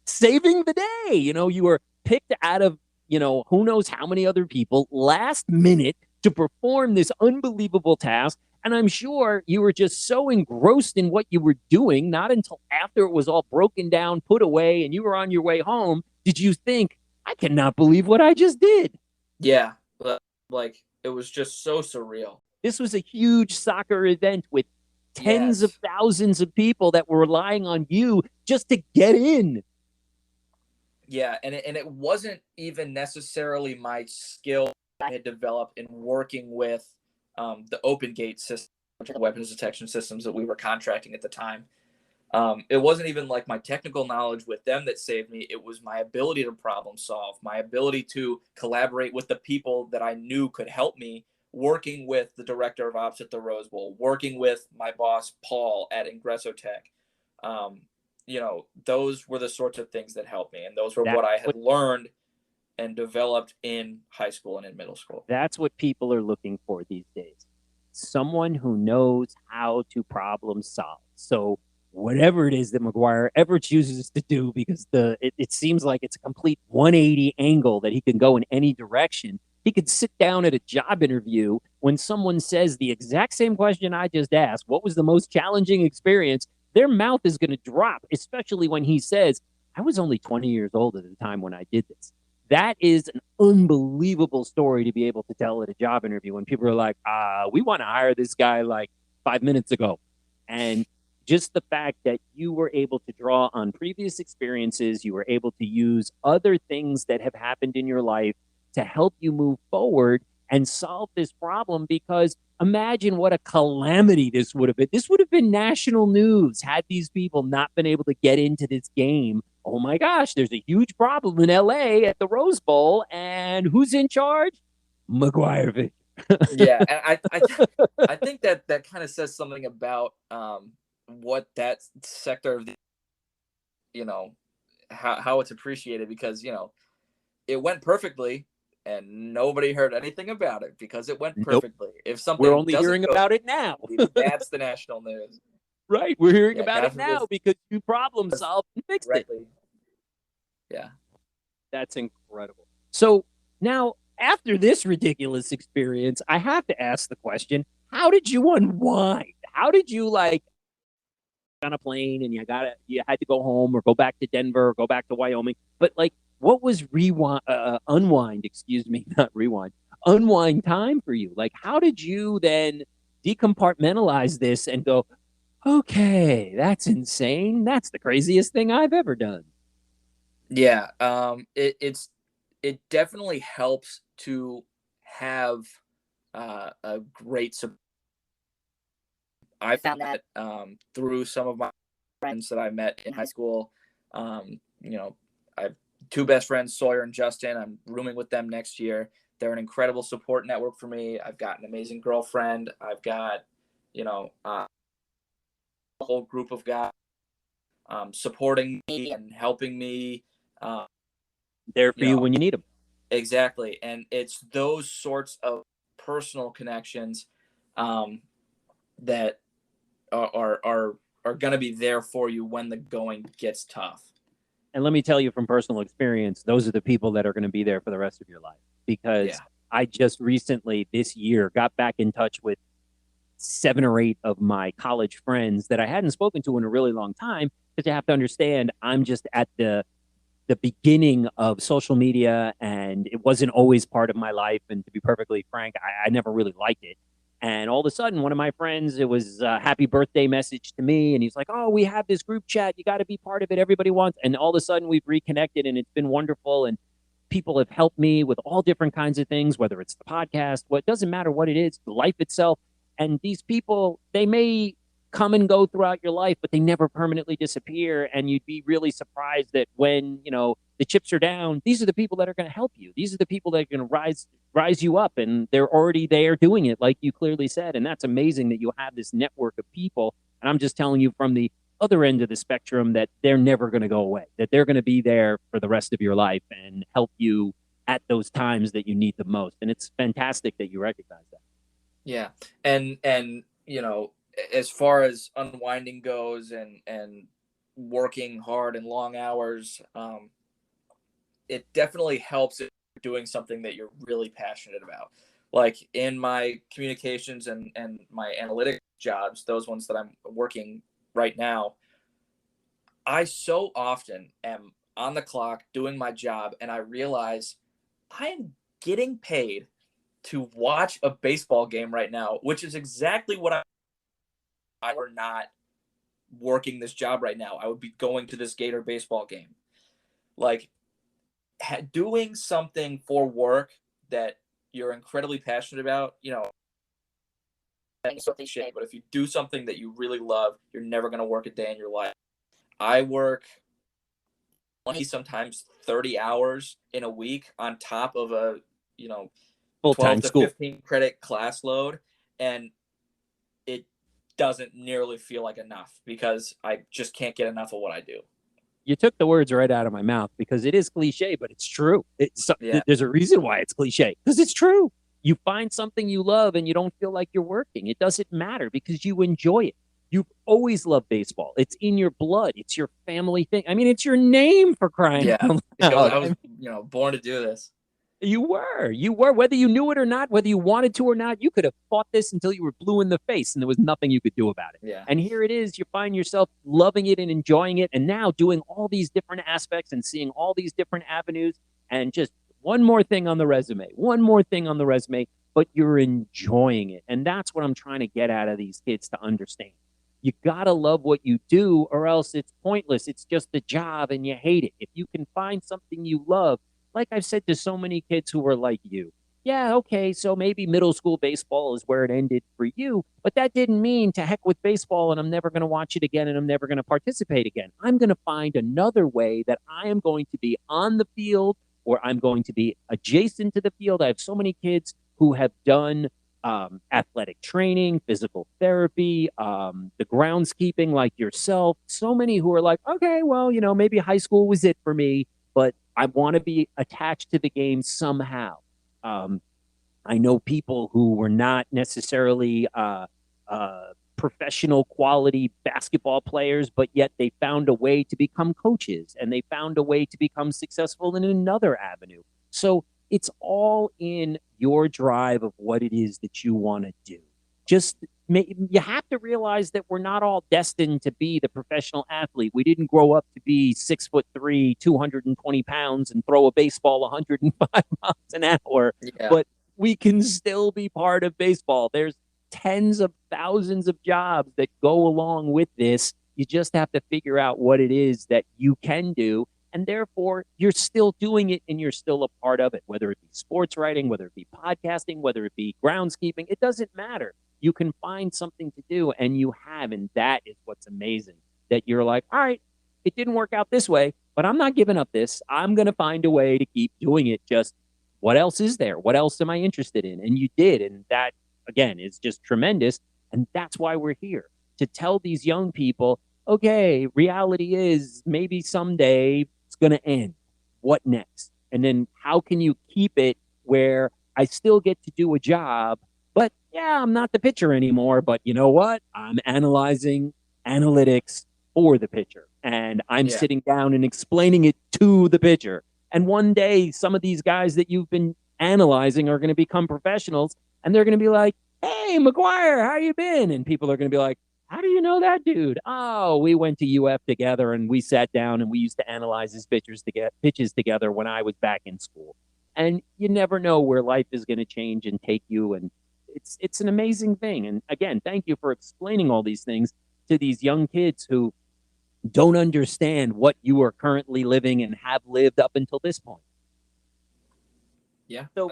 saving the day. You were picked out of, who knows how many other people last minute to perform this unbelievable task. And I'm sure you were just so engrossed in what you were doing, not until after it was all broken down, put away, and you were on your way home, did you think, I cannot believe what I just did. Yeah, like it was just so surreal. This was a huge soccer event with tens of thousands of people that were relying on you just to get in. Yeah, and it wasn't even necessarily my skill I had developed in working with the open gate system, which are the weapons detection systems that we were contracting at the time. It wasn't even like my technical knowledge with them that saved me. It was my ability to problem solve, my ability to collaborate with the people that I knew could help me, working with the director of ops at the Rose Bowl, working with my boss, Paul, at Ingresso Tech. Those were the sorts of things that helped me. And those were what I had learned and developed in high school and in middle school. That's what people are looking for these days. Someone who knows how to problem solve. So whatever it is that McGwire ever chooses to do, because it seems like it's a complete 180 angle that he can go in any direction. He could sit down at a job interview when someone says the exact same question I just asked, what was the most challenging experience? Their mouth is going to drop, especially when he says, I was only 20 years old at the time when I did this. That is an unbelievable story to be able to tell at a job interview when people are like, we want to hire this guy like 5 minutes ago. And just the fact that you were able to draw on previous experiences, you were able to use other things that have happened in your life to help you move forward and solve this problem, because imagine what a calamity this would have been. This would have been national news had these people not been able to get into this game. Oh my gosh, there's a huge problem in LA at the Rose Bowl, and who's in charge? McGwire. Yeah, and I think that kind of says something about what that sector of the, how it's appreciated, because it went perfectly and nobody heard anything about it because it went perfectly. Nope. If something we're only hearing about it now. That's the national news. Right. We're hearing about it now because you problem solved and fixed it. Yeah. That's incredible. So now, after this ridiculous experience, I have to ask the question: how did you unwind? How did you like on a plane and you had to go home or go back to Denver or go back to Wyoming? But like, what was unwind? Excuse me, not rewind. Unwind time for you. Like, how did you then decompartmentalize this and go, okay, that's insane. That's the craziest thing I've ever done. Yeah. It definitely helps to have a great support. I found that through some of my friends that I met in high school. I have two best friends, Sawyer and Justin. I'm rooming with them next year. They're an incredible support network for me. I've got an amazing girlfriend. I've got, a whole group of guys supporting me and helping me. There for you when you need them. Exactly. And it's those sorts of personal connections that are going to be there for you when the going gets tough. And let me tell you from personal experience, those are the people that are going to be there for the rest of your life. Because I just recently this year got back in touch with 7 or 8 of my college friends that I hadn't spoken to in a really long time. Because you have to understand, I'm just at the beginning of social media, and it wasn't always part of my life. And to be perfectly frank, I never really liked it. And all of a sudden, one of my friends, it was a happy birthday message to me. And he's like, oh, we have this group chat. You got to be part of it. Everybody wants. And all of a sudden, we've reconnected, and it's been wonderful. And people have helped me with all different kinds of things, whether it's the podcast, it doesn't matter what it is, life itself. And these people, they may come and go throughout your life, but they never permanently disappear. And you'd be really surprised that when, the chips are down, these are the people that are going to help you. These are the people that are going to rise you up, and they're already there doing it, like you clearly said. And that's amazing that you have this network of people. And I'm just telling you from the other end of the spectrum that they're never going to go away, that they're going to be there for the rest of your life and help you at those times that you need the most. And it's fantastic that you recognize that. Yeah. And as far as unwinding goes and working hard and long hours, it definitely helps if you're doing something that you're really passionate about. Like in my communications and my analytic jobs, those ones that I'm working right now, I so often am on the clock doing my job, and I realize I am getting paid to watch a baseball game right now, which is exactly what I were not working this job right now. I would be going to this Gator baseball game. Like, doing something for work that you're incredibly passionate about, that's cliche, but if you do something that you really love, you're never going to work a day in your life. I work 20, sometimes 30 hours in a week on top of a, full-time 12 to school 15 credit class load. And it doesn't nearly feel like enough because I just can't get enough of what I do. You took the words right out of my mouth, because it is cliche, but it's true. There's a reason why it's cliche, because it's true. You find something you love and you don't feel like you're working. It doesn't matter because you enjoy it. You've always loved baseball. It's in your blood. It's your family thing. I mean, it's your name, for crying out loud. I was, born to do this. You were, whether you knew it or not, whether you wanted to or not. You could have fought this until you were blue in the face and there was nothing you could do about it. Yeah. And here it is. You find yourself loving it and enjoying it, and now doing all these different aspects and seeing all these different avenues, and just one more thing on the resume, but you're enjoying it. And that's what I'm trying to get out of these kids to understand. You got to love what you do, or else it's pointless. It's just a job and you hate it. If you can find something you love, like I've said to so many kids who are like you, yeah, okay, so maybe middle school baseball is where it ended for you, but that didn't mean to heck with baseball and I'm never going to watch it again and I'm never going to participate again. I'm going to find another way that I am going to be on the field, or I'm going to be adjacent to the field. I have so many kids who have done athletic training, physical therapy, the groundskeeping, like yourself. So many who are like, okay, well, maybe high school was it for me, but I want to be attached to the game somehow. I know people who were not necessarily professional quality basketball players, but yet they found a way to become coaches and they found a way to become successful in another avenue. So it's all in your drive of what it is that you want to do. You have to realize that we're not all destined to be the professional athlete. We didn't grow up to be 6'3", 220 pounds and throw a baseball 105 miles an hour. Yeah. But we can still be part of baseball. There's tens of thousands of jobs that go along with this. You just have to figure out what it is that you can do. And therefore, you're still doing it and you're still a part of it, whether it be sports writing, whether it be podcasting, whether it be groundskeeping. It doesn't matter. You can find something to do, and you have. And that is what's amazing, that you're like, all right, it didn't work out this way, but I'm not giving up this. I'm going to find a way to keep doing it. Just what else is there? What else am I interested in? And you did. And that, again, is just tremendous. And that's why we're here, to tell these young people, okay, reality is maybe someday it's going to end. What next? And then how can you keep it where I still get to do a job, but yeah, I'm not the pitcher anymore. But you know what? I'm analyzing analytics for the pitcher, and I'm sitting down and explaining it to the pitcher. And one day, some of these guys that you've been analyzing are going to become professionals, and they're going to be like, hey, McGwire, how you been? And people are going to be like, how do you know that dude? Oh, we went to UF together and we sat down and we used to analyze his pitches together when I was back in school. And you never know where life is going to change and take you. And it's an amazing thing. And again, thank you for explaining all these things to these young kids who don't understand what you are currently living and have lived up until this point. Yeah. So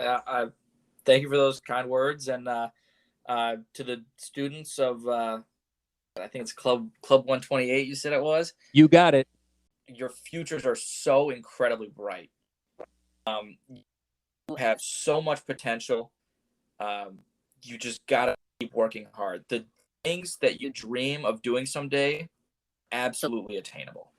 thank you for those kind words. And to the students of, I think it's Club 128, you said it was? You got it. Your futures are so incredibly bright. You have so much potential. You just got to keep working hard. The things that you dream of doing someday, absolutely attainable.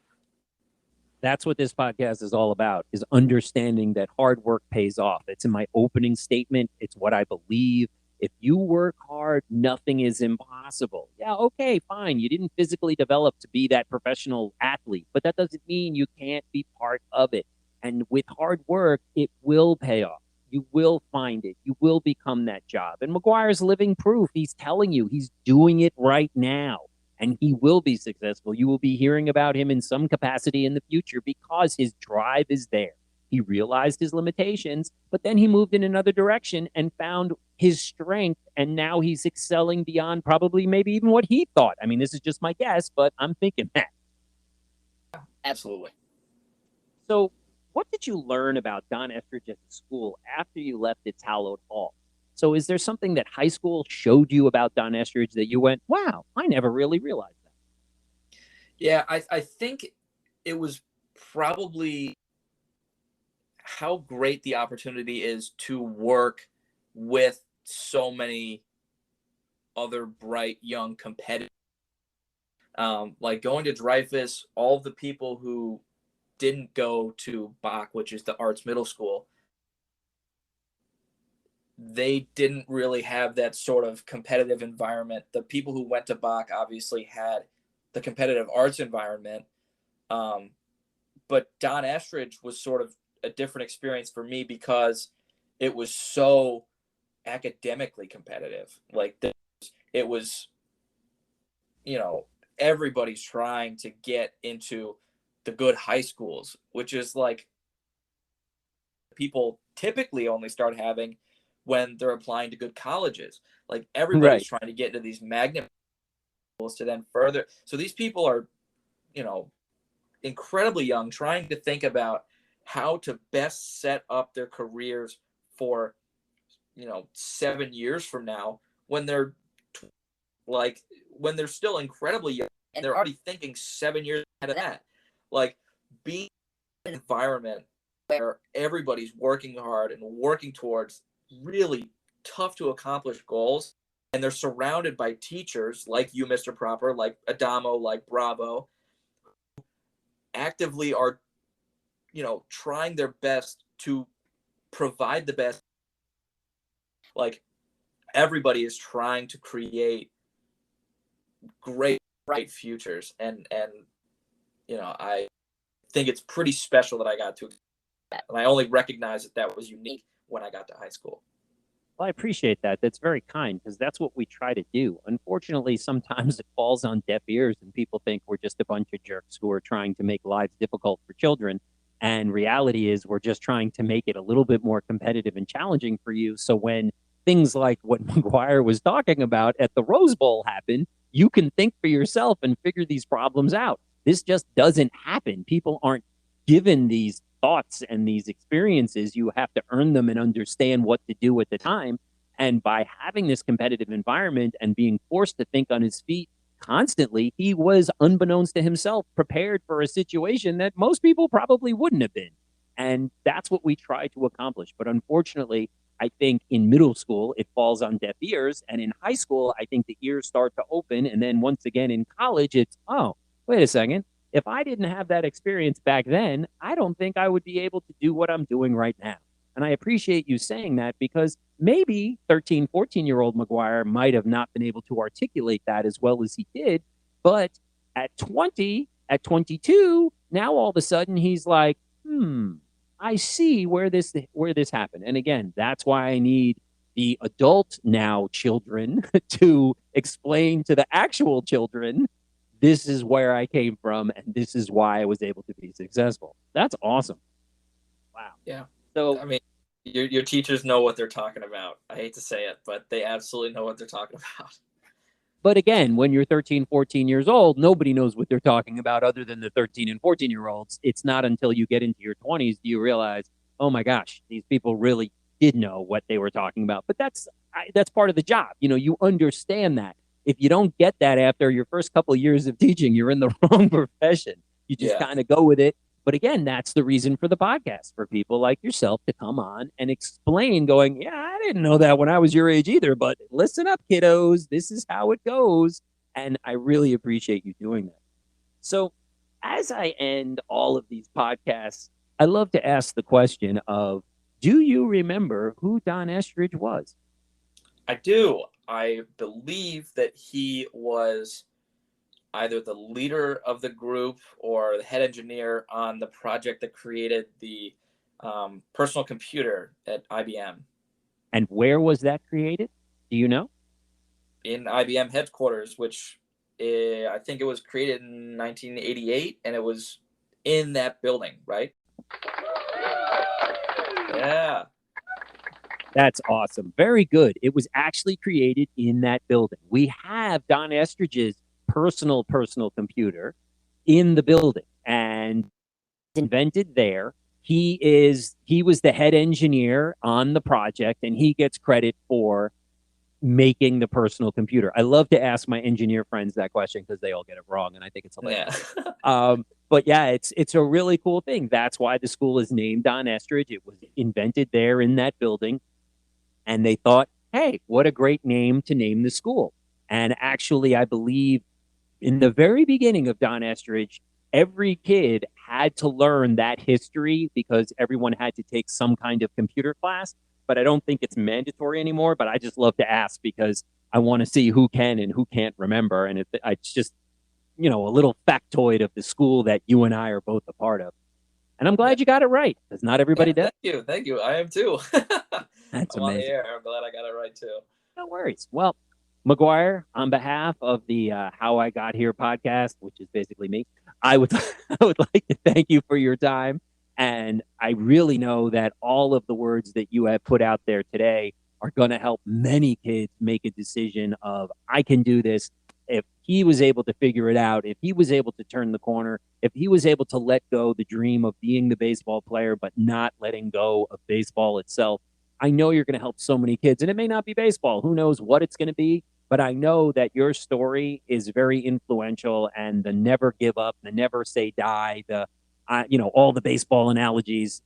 That's what this podcast is all about, is understanding that hard work pays off. It's in my opening statement. It's what I believe. If you work hard, nothing is impossible. Yeah, okay, fine. You didn't physically develop to be that professional athlete, but that doesn't mean you can't be part of it. And with hard work, it will pay off. You will find it. You will become that job. And McGwire's living proof. He's telling you he's doing it right now. And he will be successful. You will be hearing about him in some capacity in the future because his drive is there. He realized his limitations, but then he moved in another direction and found his strength. And now he's excelling beyond probably maybe even what he thought. I mean, this is just my guess, but I'm thinking that. Absolutely. So what did you learn about Don Estridge at school after you left its hallowed hall? So is there something that high school showed you about Don Estridge that you went, wow, I never really realized that? Yeah, I think it was probably how great the opportunity is to work with so many other bright young competitors. Like going to Dreyfus, all the people who didn't go to Bach, which is the arts middle school, they didn't really have that sort of competitive environment. The people who went to Bach obviously had the competitive arts environment. But Don Estridge was sort of a different experience for me because it was so academically competitive. Like it was, everybody's trying to get into the good high schools, which is like people typically only start having when they're applying to good colleges. Like everybody's trying to get into these magnet schools to then further. So these people are, incredibly young, trying to think about how to best set up their careers for, 7 years from now when they're when they're still incredibly young and they're already thinking 7 years ahead of that. Like being in an environment where everybody's working hard and working towards really tough to accomplish goals, and they're surrounded by teachers like you, Mr. Proper, like Adamo, like Bravo, who actively are, trying their best to provide the best. Like everybody is trying to create great, bright futures. And I think it's pretty special that I got to, and I only recognize that was unique when I got to high school. Well, I appreciate that. That's very kind because that's what we try to do. Unfortunately, sometimes it falls on deaf ears and people think we're just a bunch of jerks who are trying to make lives difficult for children. And reality is we're just trying to make it a little bit more competitive and challenging for you. So when things like what McGwire was talking about at the Rose Bowl happen, you can think for yourself and figure these problems out. This just doesn't happen. People aren't given these thoughts and these experiences. You have to earn them and understand what to do at the time. And by having this competitive environment and being forced to think on his feet constantly, he was, unbeknownst to himself, prepared for a situation that most people probably wouldn't have been. And that's what we try to accomplish. But unfortunately, I think in middle school, it falls on deaf ears. And in high school, I think the ears start to open. And then once again in college, it's, oh, wait a second. If I didn't have that experience back then, I don't think I would be able to do what I'm doing right now. And I appreciate you saying that because maybe 13, 14-year-old McGwire might have not been able to articulate that as well as he did. But at 20, at 22, now all of a sudden he's like, I see where this happened. And again, that's why I need the adult now children to explain to the actual children, this is where I came from, and this is why I was able to be successful. That's awesome. Wow. Yeah. So, I mean, your teachers know what they're talking about. I hate to say it, but they absolutely know what they're talking about. But again, when you're 13, 14 years old, nobody knows what they're talking about other than the 13 and 14-year-olds. It's not until you get into your 20s do you realize, oh my gosh, these people really did know what they were talking about. But that's part of the job. You understand that. If you don't get that after your first couple of years of teaching, you're in the wrong profession. You just kind of go with it. But again, that's the reason for the podcast, for people like yourself to come on and explain going, yeah, I didn't know that when I was your age either, but listen up, kiddos. This is how it goes. And I really appreciate you doing that. So as I end all of these podcasts, I love to ask the question of, do you remember who Don Estridge was? I do. I believe that he was either the leader of the group or the head engineer on the project that created the personal computer at IBM. And where was that created? Do you know? In IBM headquarters, which I think it was created in 1988, and it was in that building, right? Yeah. That's awesome. Very good. It was actually created in that building. We have Don Estridge's personal computer in the building and invented there. He was the head engineer on the project, and he gets credit for making the personal computer. I love to ask my engineer friends that question because they all get it wrong, and I think it's hilarious. Yeah. But yeah, it's a really cool thing. That's why the school is named Don Estridge. It was invented there in that building. And they thought, hey, what a great name to name the school. And actually, I believe in the very beginning of Don Estridge, every kid had to learn that history because everyone had to take some kind of computer class. But I don't think it's mandatory anymore. But I just love to ask because I want to see who can and who can't remember. And it's just, a little factoid of the school that you and I are both a part of. And I'm glad you got it right, because not everybody does. Thank you. I am too. That's I'm amazing. On the air. I'm glad I got it right too. No worries. Well, McGwire, on behalf of the How I Got Here podcast, which is basically me, I would like to thank you for your time. And I really know that all of the words that you have put out there today are going to help many kids make a decision of, I can do this. If he was able to figure it out, if he was able to turn the corner, if he was able to let go the dream of being the baseball player, but not letting go of baseball itself, I know you're going to help so many kids. And it may not be baseball. Who knows what it's going to be? But I know that your story is very influential, and the never give up, the never say die, all the baseball analogies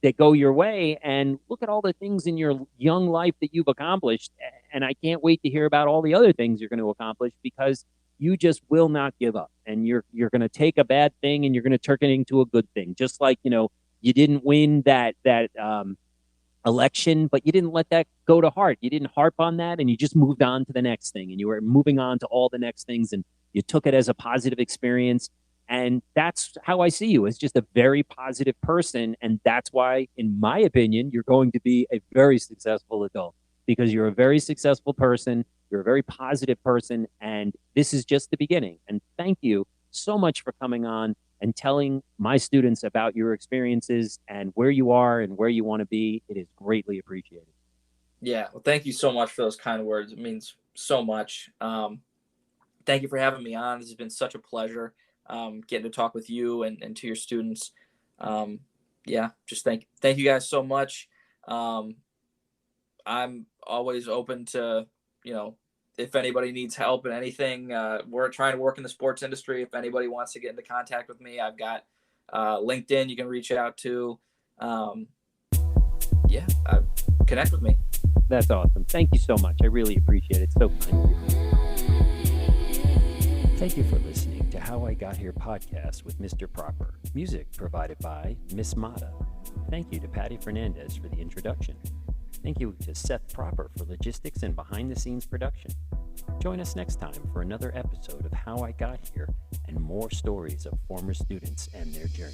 that go your way. And look at all the things in your young life that you've accomplished. And I can't wait to hear about all the other things you're going to accomplish, because you just will not give up. And you're going to take a bad thing and you're going to turn it into a good thing. Just like, you didn't win that election, but you didn't let that go to heart. You didn't harp on that, and you just moved on to the next thing, and you were moving on to all the next things, and you took it as a positive experience. And that's how I see you, as just a very positive person. And that's why, in my opinion, you're going to be a very successful adult, because you're a very successful person. You're a very positive person. And this is just the beginning. And thank you so much for coming on and telling my students about your experiences and where you are and where you want to be. It is greatly appreciated. Yeah. Well, thank you so much for those kind words. It means so much. Thank you for having me on. This has been such a pleasure, getting to talk with you and to your students. Yeah, just thank you guys so much. I'm always open to, if anybody needs help in anything. We're trying to work in the sports industry. If anybody wants to get into contact with me, I've got LinkedIn you can reach out to. Connect with me. That's awesome. Thank you so much. I really appreciate it. So kind of you. Thank you for listening to How I Got Here podcast with Mr. Proper. Music provided by Miss Mata. Thank you to Patty Fernandez for the introduction. Thank you to Seth Proper for logistics and behind-the-scenes production. Join us next time for another episode of How I Got Here and more stories of former students and their journey.